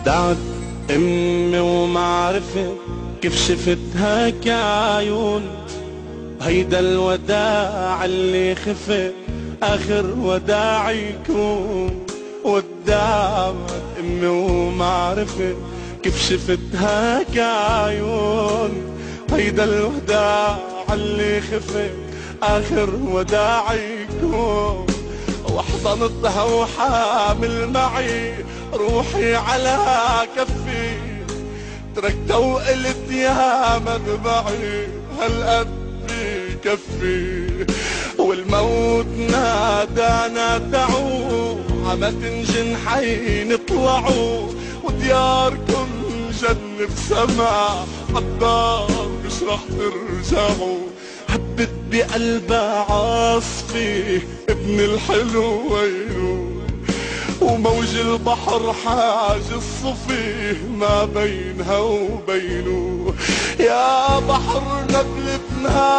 ودعت امي وما عرفت كيف شفتها كعيون. هيدا الوداع اللي خفت اخر وداع يكون. ودعت امي وما عرفت كيف شفتها كعيون. هيدا الوداع اللي خفت اخر وداع يكون. واحضنتها وحامل معي روحي على كفي. تركتها وقلت يا مدمعي هالقد بكفي. والموت نادانا تعوا عمة جنحين اطلعوا. ودياركم جنة بسمع عالدار مش رح ترجعوا. هبت بقلبها عاصفي ابن الحلو وينو. وموج البحر حاجز صفي ما بينها وبينه. يا بحر نبل بنهار